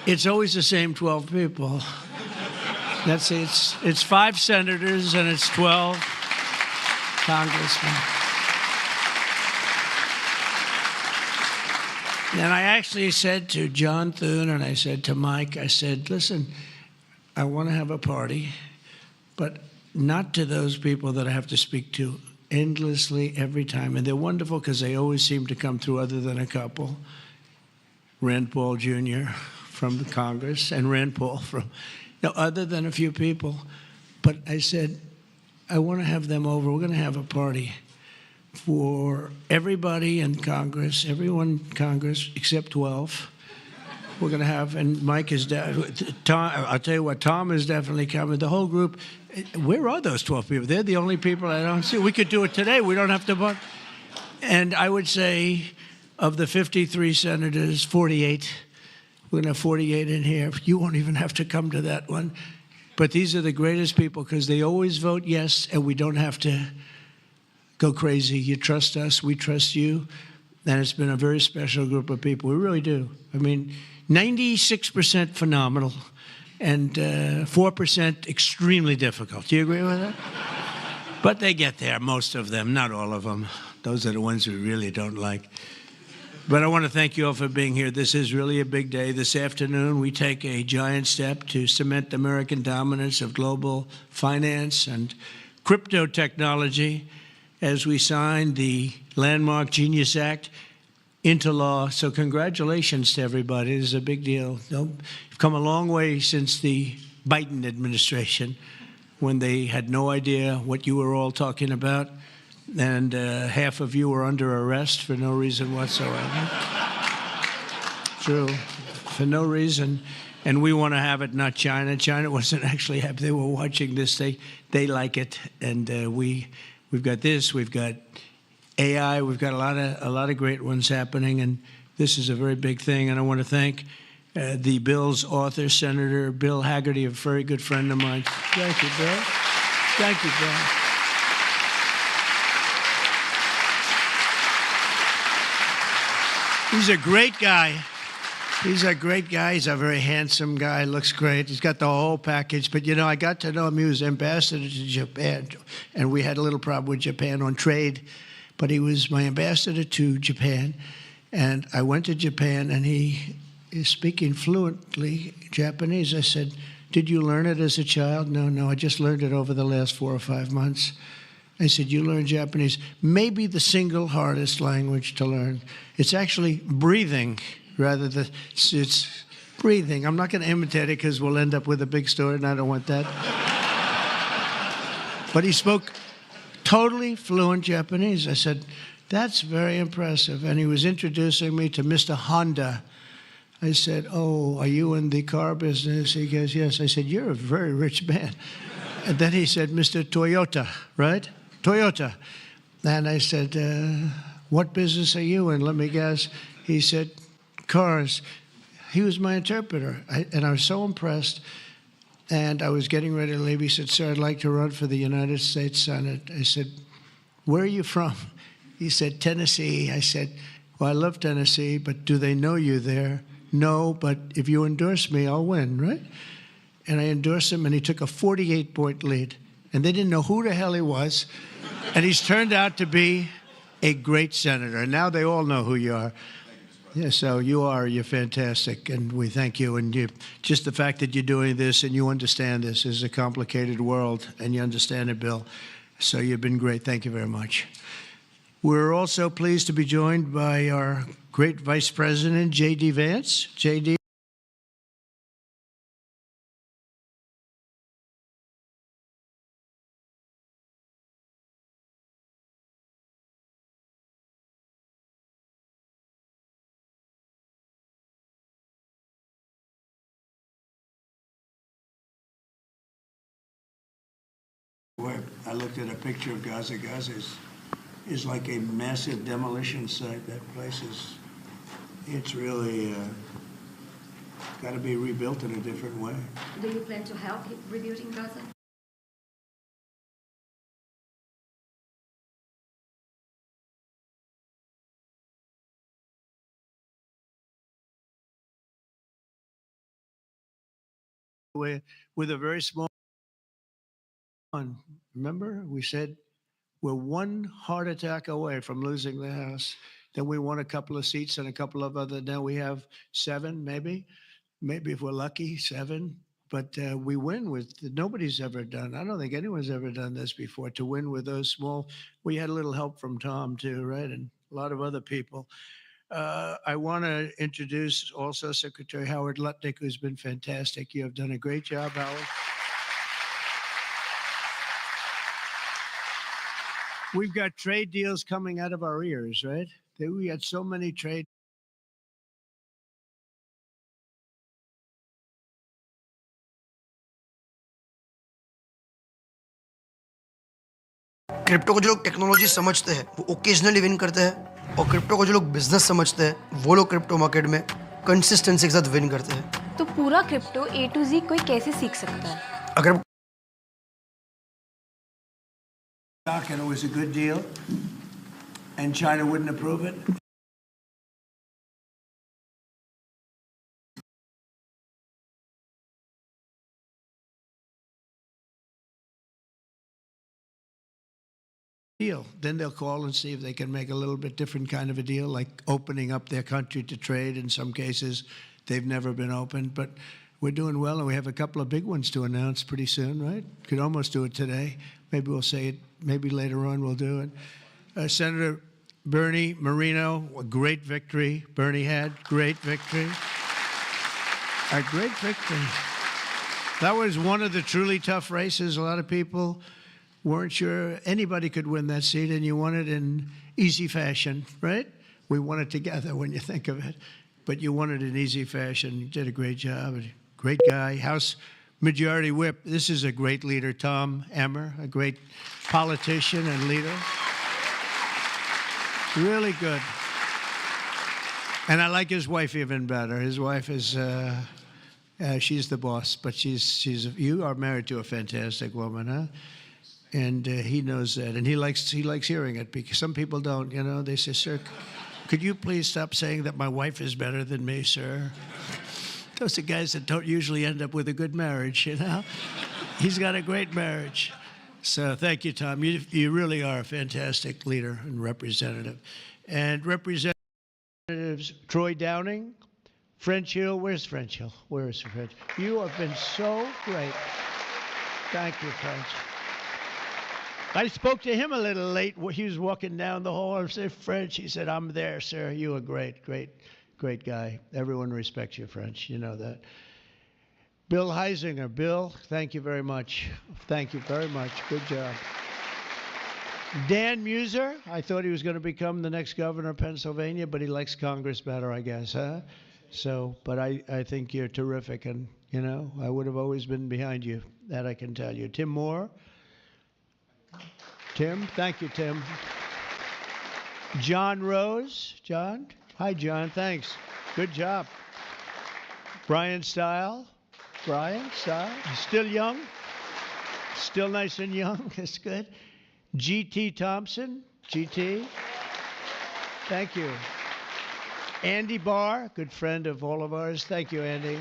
It's always the same 12 people. That's it's 5 senators and it's 12 congressmen. And I actually said to John Thune and I said to Mike, I said, listen, I want to have a party, but not to those people that I have to speak to endlessly every time. And they're wonderful because they always seem to come through other than a couple. Rand Paul Jr. from the Congress and Rand Paul from, other than a few people. But I said, I want to have them over. We're going to have a party for everybody in Congress, everyone in Congress except 12. We're going to have, and Mike is, Tom, I'll tell you what, Tom is definitely coming. The whole group, where are those 12 people? They're the only people I don't see. We could do it today. We don't have to vote. And I would say of the 53 senators, 48, we're going to have 48 in here. You won't even have to come to that one. But these are the greatest people because they always vote yes, and we don't have to go crazy. You trust us, we trust you. And it's been a very special group of people. We really do. I mean, 96% phenomenal and 4% extremely difficult. Do you agree with that? But they get there, most of them, not all of them. Those are the ones we really don't like. But I want to thank you all for being here. This is really a big day. This afternoon, we take a giant step to cement American dominance of global finance and crypto technology as we sign the landmark Genius Act into law. So congratulations to everybody. This is a big deal. You've come a long way since the Biden administration when they had no idea what you were all talking about. And half of you were under arrest for no reason whatsoever. True, for no reason. And we want to have it, not China. China wasn't actually happy. They were watching this. They like it. And we've got this. We've got AI. We've got a lot of great ones happening. And this is a very big thing. And I want to thank the bill's author, Senator Bill Hagerty, a very good friend of mine. Thank you, Bill. Thank you, Bill. He's a great guy. He's a great guy. He's a very handsome guy. Looks great. He's got the whole package. But, I got to know him. He was ambassador to Japan. And we had a little problem with Japan on trade. But he was my ambassador to Japan. And I went to Japan, and he is speaking fluently Japanese. I said, did you learn it as a child? No, I just learned it over the last 4 or 5 months. I said, you learn Japanese. Maybe the single hardest language to learn. It's actually breathing rather than, it's breathing. I'm not going to imitate it because we'll end up with a big story, and I don't want that. But he spoke totally fluent Japanese. I said, that's very impressive. And he was introducing me to Mr. Honda. I said, oh, are you in the car business? He goes, yes. I said, you're a very rich man. And then he said, Mr. Toyota, right? Toyota. And I said, what business are you in? Let me guess. He said, cars. He was my interpreter. And I was so impressed. And I was getting ready to leave. He said, sir, I'd like to run for the United States Senate. I said, where are you from? He said, Tennessee. I said, well, I love Tennessee, but do they know you there? No, but if you endorse me, I'll win, right? And I endorsed him, and he took a 48-point lead. And they didn't know who the hell he was. And he's turned out to be a great senator. And now they all know who you are. Yeah, so you're fantastic, and we thank you. And just the fact that you're doing this and you understand this is a complicated world, and you understand it, Bill. So you've been great. Thank you very much. We're also pleased to be joined by our great Vice President, J.D. Vance. J.D. I looked at a picture of Gaza. Gaza is like a massive demolition site. That place it's really got to be rebuilt in a different way. Do you plan to help rebuilding Gaza? with a very small one. Remember, we said we're one heart attack away from losing the House. Then we won a couple of seats and a couple of other. Now we have 7, maybe if we're lucky, 7. But we win with nobody's ever done. I don't think anyone's ever done this before, to win with those small. We had a little help from Tom too, right, and a lot of other people. I want to introduce also Secretary Howard Lutnick, who's been fantastic. You have done a great job, Howard. We've got trade deals coming out of our ears, right? We had so many trade. Crypto को जो लोग technology समझते हैं वो occasionally win करते हैं, और crypto को जो लोग बिजनेस समझते हैं वो लोग क्रिप्टो मार्केट में कंसिस्टेंसी के साथ विन करते हैं। तो पूरा क्रिप्टो A to Z कोई कैसे सीख सकता है? अगर And it was a good deal, and China wouldn't approve it. Deal. Then they'll call and see if they can make a little bit different kind of a deal, like opening up their country to trade. In some cases, they've never been opened, but we're doing well, and we have a couple of big ones to announce pretty soon, right? Could almost do it today. Maybe we'll say it. Maybe later on we'll do it. Senator Bernie Moreno, a great victory. Bernie had great victory. A great victory. That was one of the truly tough races. A lot of people weren't sure anybody could win that seat, and you won it in easy fashion, right? We won it together when you think of it, but you won it in easy fashion. You did a great job. Great guy. House Majority Whip. This is a great leader, Tom Emmer, a great politician and leader. Really good. And I like his wife even better. His wife is, she's the boss, but you are married to a fantastic woman, huh? And he knows that, and he likes hearing it, because some people don't, you know. They say, "Sir, could you please stop saying that my wife is better than me, sir?" Those are guys that don't usually end up with a good marriage, you know. He's got a great marriage. So thank you, Tom. You really are a fantastic leader and representative. And Representatives Troy Downing, French Hill. Where's French Hill? Where is French? You have been so great. Thank you, French. I spoke to him a little late. He was walking down the hall. I said, "French." He said, "I'm there, sir. You are great, great, great guy. Everyone respects you, French. You know that." Bill Heisinger. Bill, thank you very much. Thank you very much. Good job. Dan Muser. I thought he was going to become the next governor of Pennsylvania, but he likes Congress better, I guess, huh? So, but I think you're terrific, and, you know, I would have always been behind you. That I can tell you. Tim Moore. Tim, thank you, Tim. John Rose. John? Hi, John. Thanks. Good job. Brian Stile. Brian Stile. Still young. Still nice and young. That's good. G.T. Thompson. G.T. Thank you. Andy Barr, good friend of all of ours. Thank you, Andy.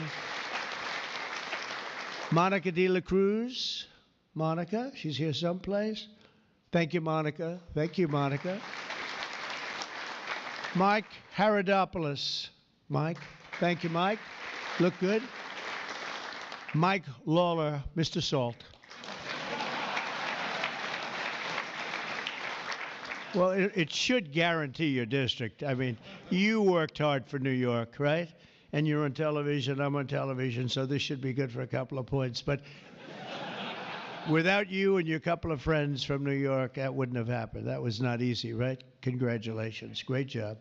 Monica De La Cruz. Monica, she's here someplace. Thank you, Monica. Thank you, Monica. Mike Haradopoulos. Mike. Thank you, Mike. Look good. Mike Lawler, Mr. Salt. Well, it should guarantee your district. I mean, you worked hard for New York, right? And you're on television, I'm on television, so this should be good for a couple of points. But without you and your couple of friends from New York, that wouldn't have happened. That was not easy, right? Congratulations. Great job.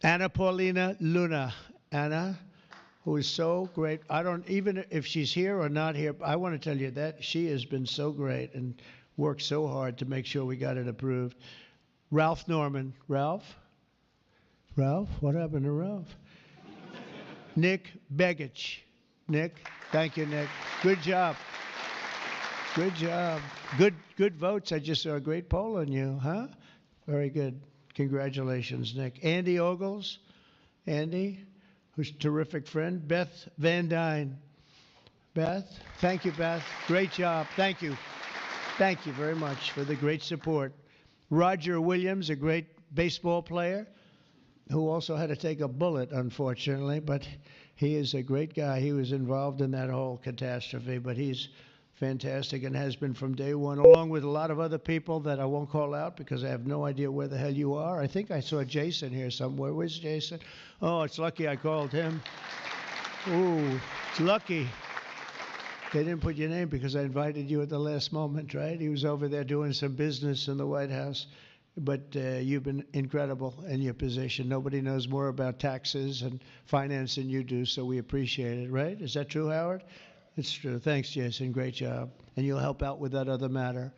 Anna Paulina Luna. Anna, who is so great. Even if she's here or not here, I want to tell you that she has been so great and worked so hard to make sure we got it approved. Ralph Norman. Ralph? Ralph? What happened to Ralph? Nick Begich. Nick? Thank you, Nick. Good job. Good job. Good votes. I just saw a great poll on you, huh? Very good. Congratulations, Nick. Andy Ogles. Andy, who's a terrific friend. Beth Van Dyne. Beth, thank you, Beth. Great job. Thank you. Thank you very much for the great support. Roger Williams, a great baseball player who also had to take a bullet, unfortunately, but he is a great guy. He was involved in that whole catastrophe, but he's fantastic and has been from day one, along with a lot of other people that I won't call out because I have no idea where the hell you are. I think I saw Jason here somewhere. Where's Jason? Oh, it's lucky I called him. Ooh, it's lucky. They didn't put your name because I invited you at the last moment, right? He was over there doing some business in the White House. But you've been incredible in your position. Nobody knows more about taxes and finance than you do, so we appreciate it, right? Is that true, Howard? It's true. Thanks, Jason. Great job. And you'll help out with that other matter.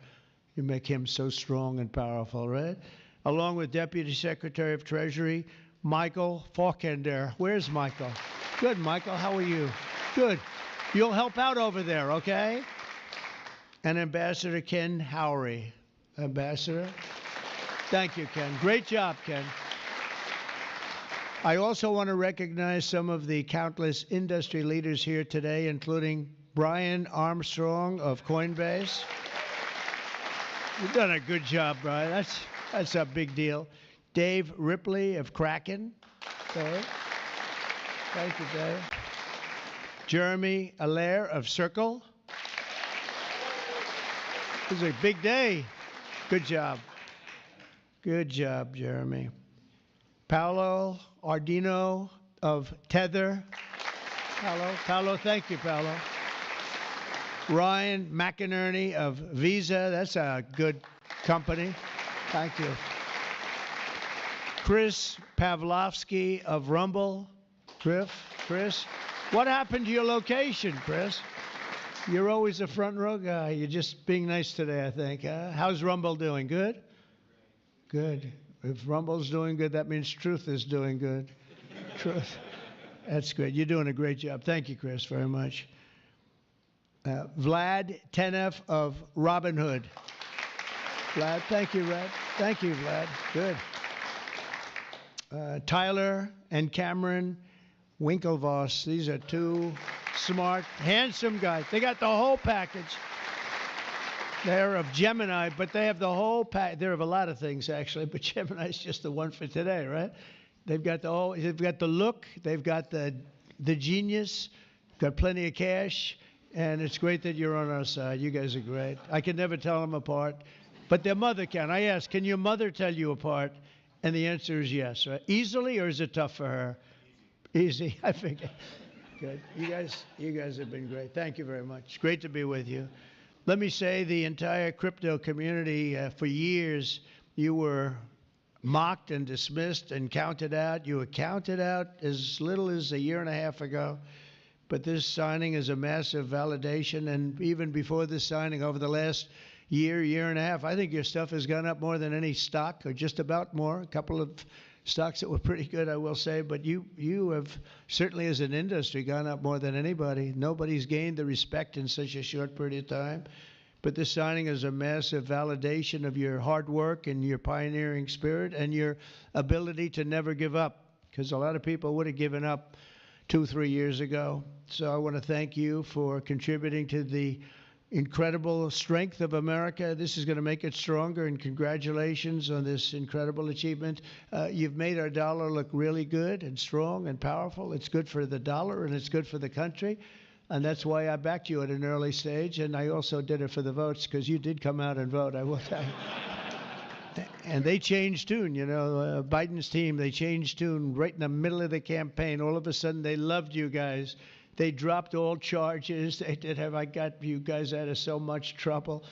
You make him so strong and powerful, right? Along with Deputy Secretary of Treasury, Michael Faulkender. Where's Michael? Good, Michael. How are you? Good. You'll help out over there, okay? And Ambassador Ken Howry. Ambassador? Thank you, Ken. Great job, Ken. I also want to recognize some of the countless industry leaders here today, including Brian Armstrong of Coinbase. You've done a good job, Brian. That's a big deal. Dave Ripley of Kraken. Okay. Thank you, Dave. Jeremy Allaire of Circle. This is a big day. Good job. Good job, Jeremy. Paolo Ardino of Tether. Paolo, thank you, Paolo. Ryan McInerney of Visa. That's a good company. Thank you. Chris Pavlovsky of Rumble. Chris, what happened to your location, Chris? You're always a front row guy. You're just being nice today, I think. How's Rumble doing? Good? Good. If Rumble's doing good, that means Truth is doing good. Truth. That's good. You're doing a great job. Thank you, Chris, very much. Vlad Tenev of Robinhood. Vlad, thank you, Vlad. Thank you, Vlad. Good. Tyler and Cameron Winklevoss. These are two smart, handsome guys. They got the whole package. They're of Gemini, but they have the whole pack. They're of a lot of things, actually, but Gemini's just the one for today, right? They've got the whole, they've got the look, they've got the genius, got plenty of cash, and it's great that you're on our side. You guys are great. I can never tell them apart, but their mother can. I asked, can your mother tell you apart? And the answer is yes, right? Easily, or is it tough for her? Easy, I figure. Good. You guys have been great. Thank you very much. Great to be with you. Let me say the entire crypto community, for years, you were mocked and dismissed and counted out. You were counted out as little as a year and a half ago. But this signing is a massive validation. And even before this signing, over the last year and a half, I think your stuff has gone up more than any stock, or just about more. A couple of stocks that were pretty good, I will say. But you have certainly, as an industry, gone up more than anybody. Nobody's gained the respect in such a short period of time. But this signing is a massive validation of your hard work and your pioneering spirit and your ability to never give up, because a lot of people would have given up 2-3 years ago. So I want to thank you for contributing to the incredible strength of America. This is going to make it stronger, and congratulations on this incredible achievement. You've made our dollar look really good and strong and powerful. It's good for the dollar and it's good for the country, and that's why I backed you at an early stage. And I also did it for the votes, because you did come out and vote, I will tell you. And they changed tune, you know, Biden's team, they changed tune right in the middle of the campaign. All of a sudden they loved you guys. They dropped all charges. They did have, I got you guys out of so much trouble.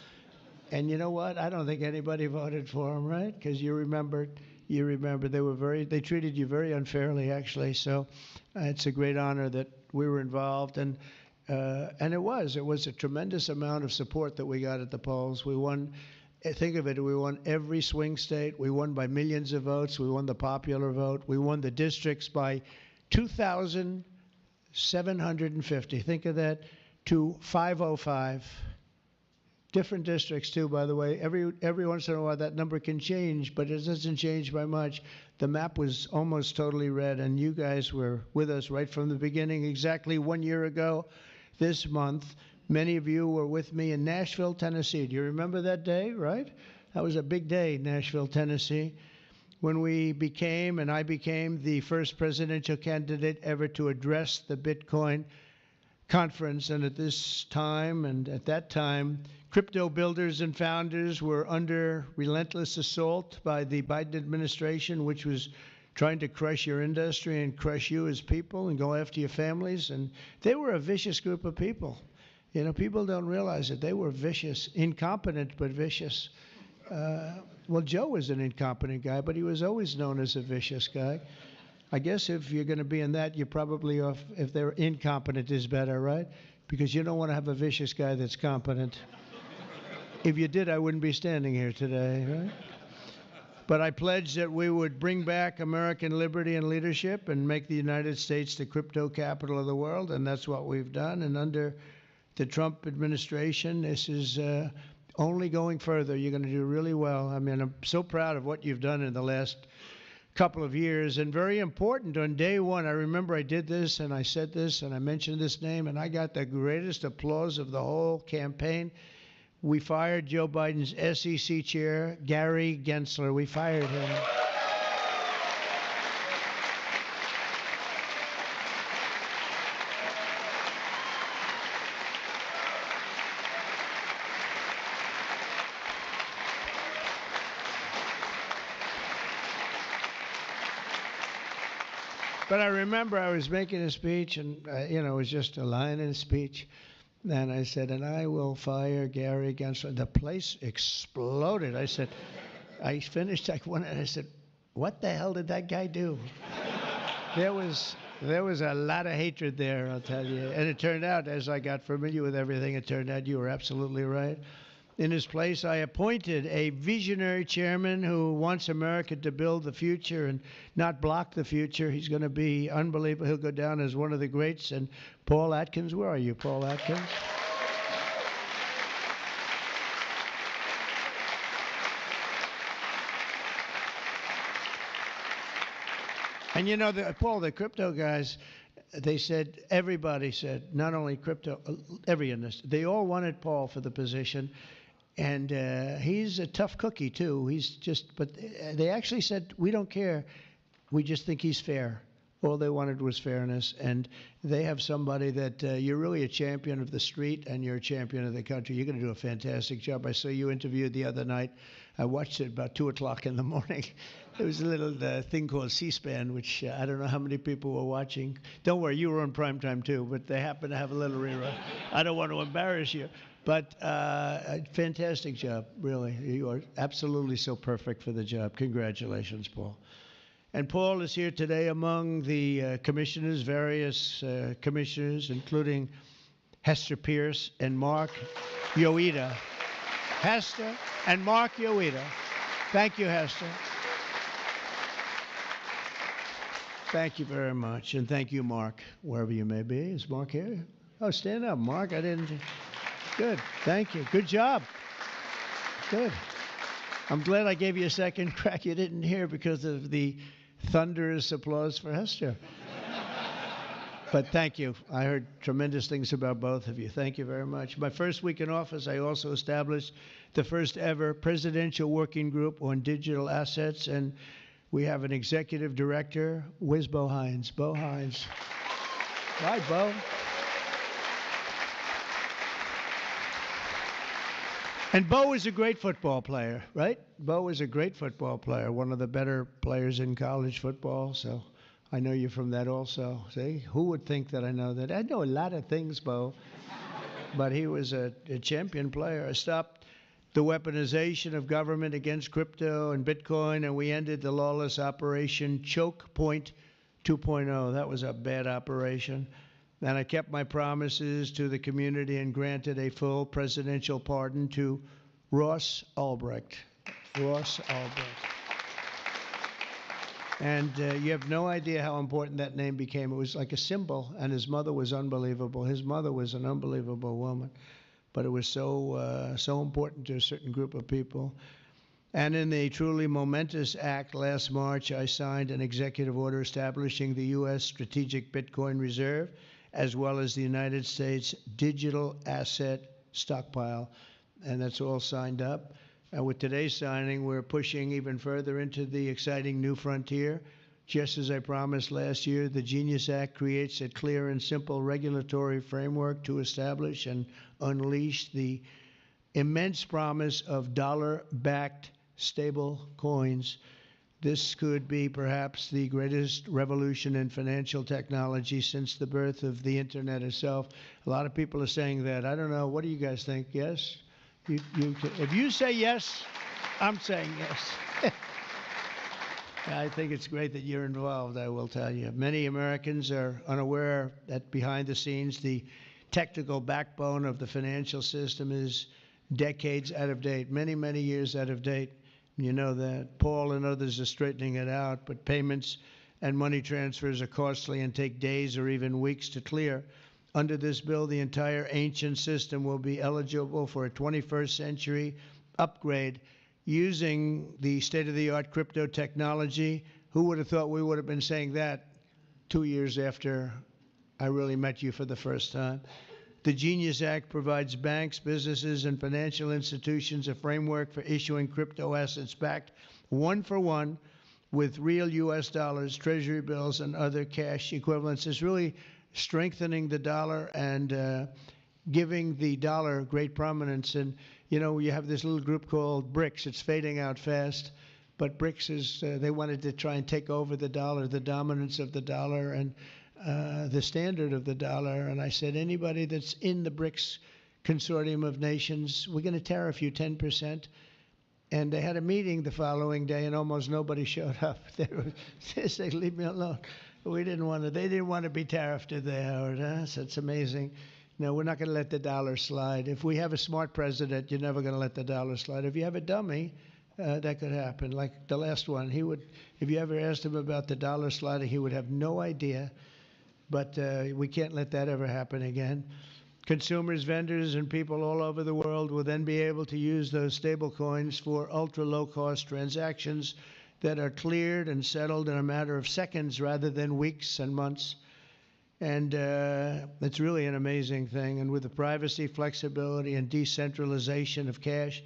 And you know what? I don't think anybody voted for them, right? Because you remember they treated you very unfairly, actually. So it's a great honor that we were involved. And it was a tremendous amount of support that we got at the polls. We won, think of it, we won every swing state. We won by millions of votes. We won the popular vote. We won the districts by 2,750. Think of that, to 505. Different districts too, by the way. Every once in a while that number can change, but it doesn't change by much. The map was almost totally red, and you guys were with us right from the beginning. Exactly 1 year ago, this month. Many of you were with me in Nashville, Tennessee. Do you remember that day, right? That was a big day, Nashville, Tennessee, when I became the first presidential candidate ever to address the Bitcoin conference. And at this time and at that time, crypto builders and founders were under relentless assault by the Biden administration, which was trying to crush your industry and crush you as people and go after your families. And they were a vicious group of people. You know, people don't realize it. They were vicious, incompetent, but vicious. Well, Joe was an incompetent guy, but he was always known as a vicious guy. I guess if you're going to be in that, you're probably off. If they're incompetent is better, right? Because you don't want to have a vicious guy that's competent. If you did, I wouldn't be standing here today, right? But I pledged that we would bring back American liberty and leadership and make the United States the crypto capital of the world, and that's what we've done. And under the Trump administration, this is only going further. You're going to do really well. I mean, I'm so proud of what you've done in the last couple of years. And very important, on day one, I remember I did this and I said this and I mentioned this name and I got the greatest applause of the whole campaign. We fired Joe Biden's SEC chair, Gary Gensler. We fired him. But I remember I was making a speech, and it was just a line in a speech. And I said, and I will fire Gary Gensler. The place exploded. I finished like one, and I said, what the hell did that guy do? There was a lot of hatred there, I'll tell you. And it turned out, as I got familiar with everything, it turned out you were absolutely right. In his place, I appointed a visionary chairman who wants America to build the future and not block the future. He's going to be unbelievable. He'll go down as one of the greats. And Paul Atkins, where are you, Paul Atkins? And you know, Paul, the crypto guys, they said, everybody said, not only crypto, every industry, they all wanted Paul for the position. And he's a tough cookie, too. But they actually said, we don't care. We just think he's fair. All they wanted was fairness. And they have somebody that you're really a champion of the street and you're a champion of the country. You're going to do a fantastic job. I saw you interviewed the other night. I watched it about 2 o'clock in the morning. There was a little thing called C-SPAN, which I don't know how many people were watching. Don't worry, you were on primetime, too, but they happen to have a little rerun. I don't want to embarrass you. But fantastic job, really. You are absolutely so perfect for the job. Congratulations, Paul. And Paul is here today among the commissioners, various commissioners, including Hester Pierce and Mark Yoida. Hester and Mark Yoida. Thank you, Hester. Thank you very much. And thank you, Mark, wherever you may be. Is Mark here? Oh, stand up, Mark. I didn't. Good. Thank you. Good job. Good. I'm glad I gave you a second crack you didn't hear because of the thunderous applause for Hester. But thank you. I heard tremendous things about both of you. Thank you very much. My first week in office, I also established the first ever presidential working group on digital assets. And we have an executive director. Where's Bo Hines? Bo Hines. Hi, Bo. And Bo is a great football player, right? Bo is a great football player, one of the better players in college football. So I know you from that also. See, who would think that I know that? I know a lot of things, Bo. But he was a champion player. I stopped the weaponization of government against crypto and Bitcoin, and we ended the lawless operation Choke Point 2.0. That was a bad operation. And I kept my promises to the community and granted a full presidential pardon to Ross Ulbricht. Ross Ulbricht. And you have no idea how important that name became. It was like a symbol, and his mother was unbelievable. His mother was an unbelievable woman, but it was so important to a certain group of people. And in the truly momentous act last March, I signed an executive order establishing the U.S. Strategic Bitcoin Reserve as well as the United States digital asset stockpile. And that's all signed up. With today's signing, we're pushing even further into the exciting new frontier. Just as I promised last year, the Genius Act creates a clear and simple regulatory framework to establish and unleash the immense promise of dollar-backed stable coins. This could be perhaps the greatest revolution in financial technology since the birth of the internet itself. A lot of people are saying that. I don't know. What do you guys think? Yes? If you say yes, I'm saying yes. I think it's great that you're involved, I will tell you. Many Americans are unaware that behind the scenes, the technical backbone of the financial system is decades out of date, many, many years out of date. You know that. Paul and others are straightening it out, but payments and money transfers are costly and take days or even weeks to clear. Under this bill, the entire ancient system will be eligible for a 21st century upgrade using the state-of-the-art crypto technology. Who would have thought we would have been saying that 2 years after I really met you for the first time? The Genius Act provides banks, businesses, and financial institutions a framework for issuing crypto assets backed one-for-one with real U.S. dollars, treasury bills, and other cash equivalents. It's really strengthening the dollar and giving the dollar great prominence. And, you know, you have this little group called BRICS. It's fading out fast. But BRICS is, they wanted to try and take over the dollar, the dominance of the dollar, and the standard of the dollar. And I said, anybody that's in the BRICS consortium of nations, we're going to tariff you 10%. And they had a meeting the following day, and almost nobody showed up. They said, leave me alone. We didn't want to. They didn't want to be tariffed, did they, Howard? Huh? So it's amazing. No, we're not going to let the dollar slide. If we have a smart president, you're never going to let the dollar slide. If you have a dummy, that could happen. Like the last one, he would. If you ever asked him about the dollar sliding, he would have no idea. But we can't let that ever happen again. Consumers, vendors, and people all over the world will then be able to use those stable coins for ultra-low-cost transactions that are cleared and settled in a matter of seconds rather than weeks and months. And it's really an amazing thing. And with the privacy, flexibility, and decentralization of cash,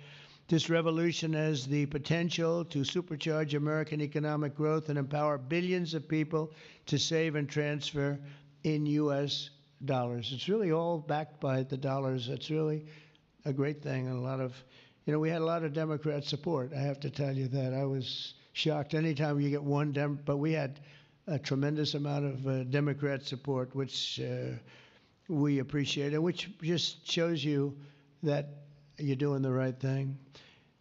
this revolution has the potential to supercharge American economic growth and empower billions of people to save and transfer in U.S. dollars. It's really all backed by the dollars. It's really a great thing. And a lot of, you know, we had a lot of Democrat support. I have to tell you that. I was shocked anytime you get one but we had a tremendous amount of Democrat support, which we appreciate, and which just shows you that you're doing the right thing.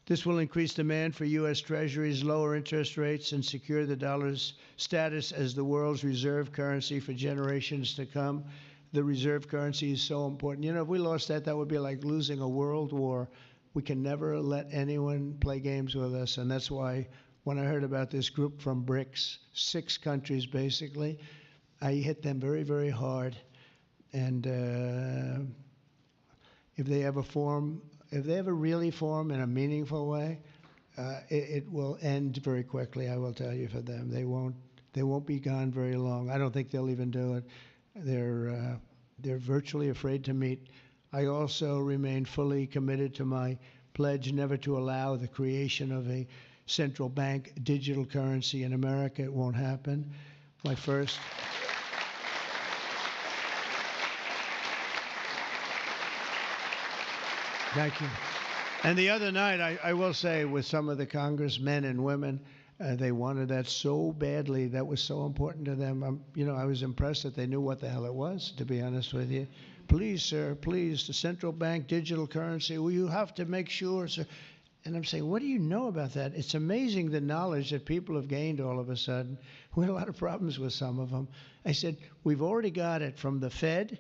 This will increase demand for U.S. Treasuries, lower interest rates, and secure the dollar's status as the world's reserve currency for generations to come. The reserve currency is so important. You know, if we lost that, that would be like losing a world war. We can never let anyone play games with us, and that's why when I heard about this group from BRICS, 6 countries basically, I hit them very, very hard. And if they ever really form in a meaningful way, it will end very quickly, I will tell you, for them. They won't be gone very long. I don't think they'll even do it. They're virtually afraid to meet. I also remain fully committed to my pledge never to allow the creation of a central bank digital currency in America. It won't happen. My first. Thank you. And the other night, I will say, with some of the congressmen and women, they wanted that so badly. That was so important to them. You know, I was impressed that they knew what the hell it was, to be honest with you. Please, sir, please, the central bank digital currency. Well, you have to make sure, sir. And I'm saying, what do you know about that? It's amazing the knowledge that people have gained all of a sudden. We had a lot of problems with some of them. I said, we've already got it from the Fed,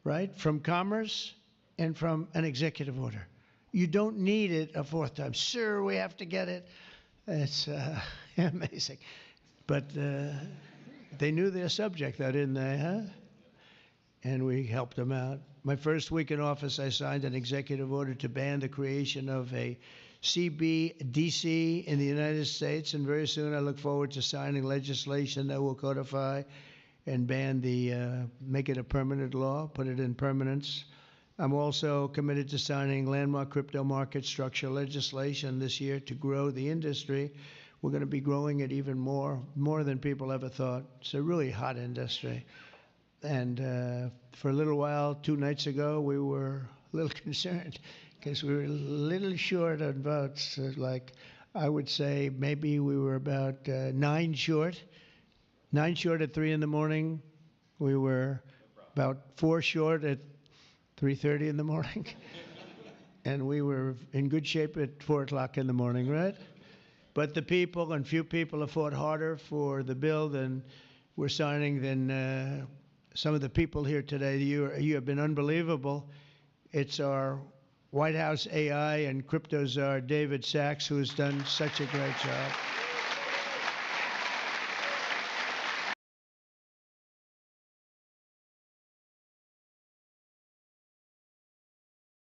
right, from Commerce, and from an executive order. You don't need it a fourth time. Sir, we have to get it. It's amazing. But they knew their subject, though, didn't they, huh? And we helped them out. My first week in office, I signed an executive order to ban the creation of a CBDC in the United States, and very soon I look forward to signing legislation that will codify and ban make it a permanent law, put it in permanence. I'm also committed to signing landmark crypto market structure legislation this year to grow the industry. We're going to be growing it even more than people ever thought. It's a really hot industry. And for a little while, 2 nights ago, we were a little concerned because we were a little short on votes. Like, I would say maybe we were about 9 short. 9 short at 3 in the morning. We were about 4 short at 3:30 in the morning. And we were in good shape at 4 o'clock in the morning, right? But the people, and few people, have fought harder for the bill than we're signing than some of the people here today. You have been unbelievable. It's our White House AI and crypto czar, David Sachs, who has done such a great job.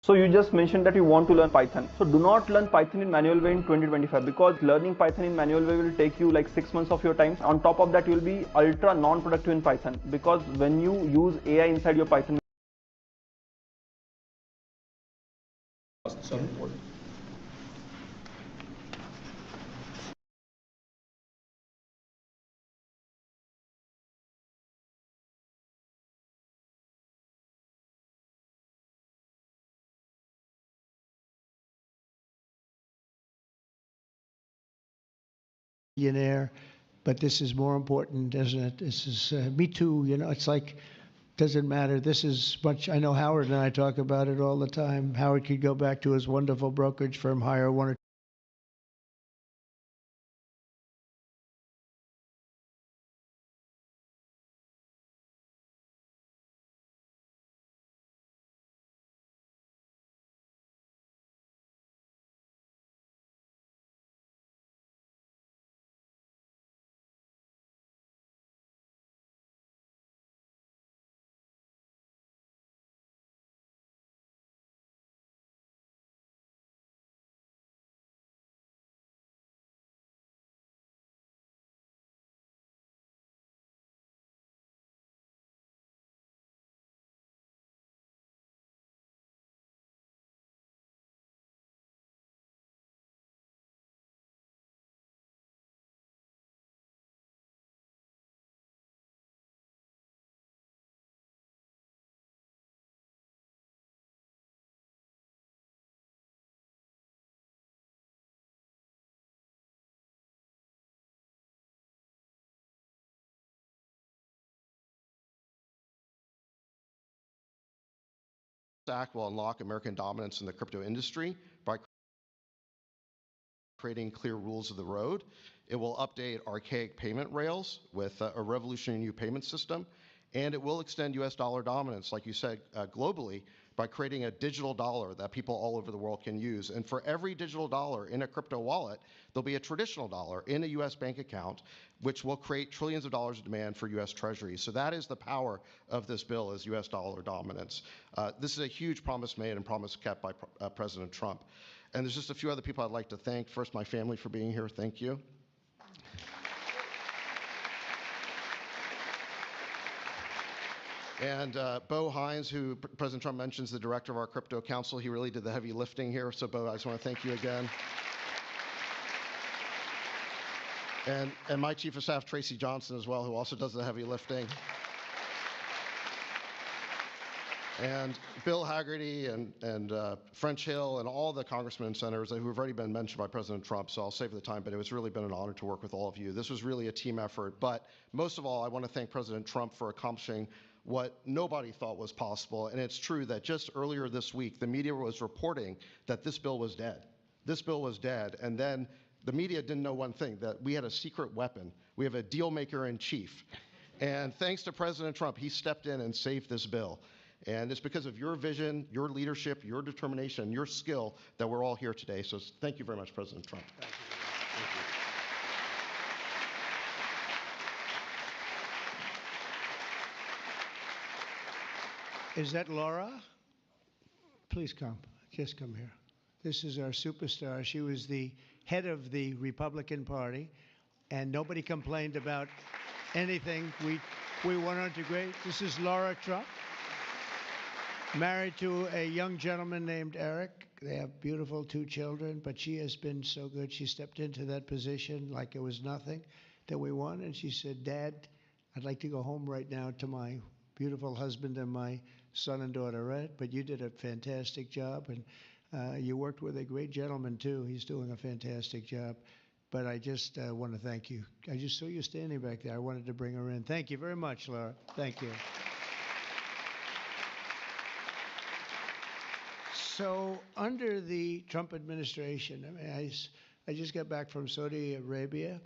So you just mentioned that you want to learn Python. So do not learn Python in manual way in 2025, because learning Python in manual way will take you like 6 months of your time. On top of that, you will be ultra non-productive in Python, because when you use AI inside your Python, But this is more important, isn't it? This is me too. It's like, doesn't matter. This is much. I know Howard and I talk about it all the time. Howard could go back to his wonderful brokerage firm, hire 1 or 2. Act will unlock American dominance in the crypto industry by creating clear rules of the road. It will update archaic payment rails with a revolutionary new payment system, and it will extend US dollar dominance, like you said, globally, by creating a digital dollar that people all over the world can use. And for every digital dollar in a crypto wallet, there'll be a traditional dollar in a US bank account, which will create trillions of dollars of demand for US treasuries. So that is the power of this bill, is US dollar dominance. This is a huge promise made and promise kept by President Trump. And there's just a few other people I'd like to thank. First, my family for being here. Thank you. And Bo Hines, who President Trump mentions, the director of our crypto council, he really did the heavy lifting here. So Bo, I just want to thank you again. And my chief of staff, Tracy Johnson, as well, who also does the heavy lifting. And Bill Haggerty and French Hill and all the congressmen and senators who have already been mentioned by President Trump, so I'll save the time, but it was really been an honor to work with all of you. This was really a team effort, but most of all, I want to thank President Trump for accomplishing what nobody thought was possible. And it's true that just earlier this week, the media was reporting that this bill was dead. This bill was dead, and then the media didn't know one thing, that we had a secret weapon. We have a deal maker in chief. And thanks to President Trump, he stepped in and saved this bill. And it's because of your vision, your leadership, your determination, your skill that we're all here today. So thank you very much, President Trump. Thank you. Is that Laura? Please come. Just come here. This is our superstar. She was the head of the Republican Party, and nobody complained about anything. We went on to great. This is Laura Trump, married to a young gentleman named Eric. They have beautiful 2 children, but she has been so good. She stepped into that position like it was nothing that we won, and she said, Dad, I'd like to go home right now to my beautiful husband and my son and daughter, right? But you did a fantastic job, and you worked with a great gentleman, too. He's doing a fantastic job. But I just want to thank you. I just saw you standing back there. I wanted to bring her in. Thank you very much, Laura. Thank you. So under the Trump administration, I mean, I just got back from Saudi Arabia,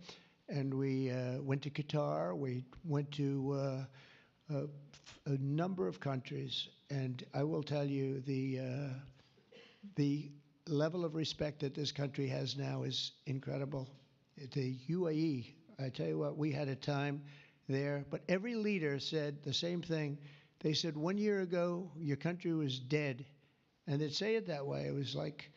and we went to Qatar. We went to a number of countries, and I will tell you the level of respect that this country has now is incredible. The UAE, I tell you what, we had a time there, but every leader said the same thing. They said 1 year ago, your country was dead. And they'd say it that way. It was like,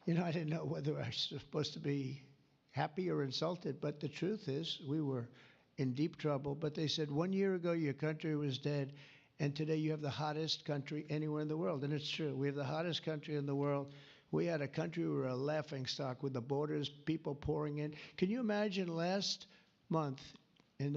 I didn't know whether I was supposed to be happy or insulted, but the truth is we were in deep trouble. But they said 1 year ago, your country was dead. And today you have the hottest country anywhere in the world. And it's true. We have the hottest country in the world. We had a country, we were a laughingstock with the borders, people pouring in. Can you imagine last month, in the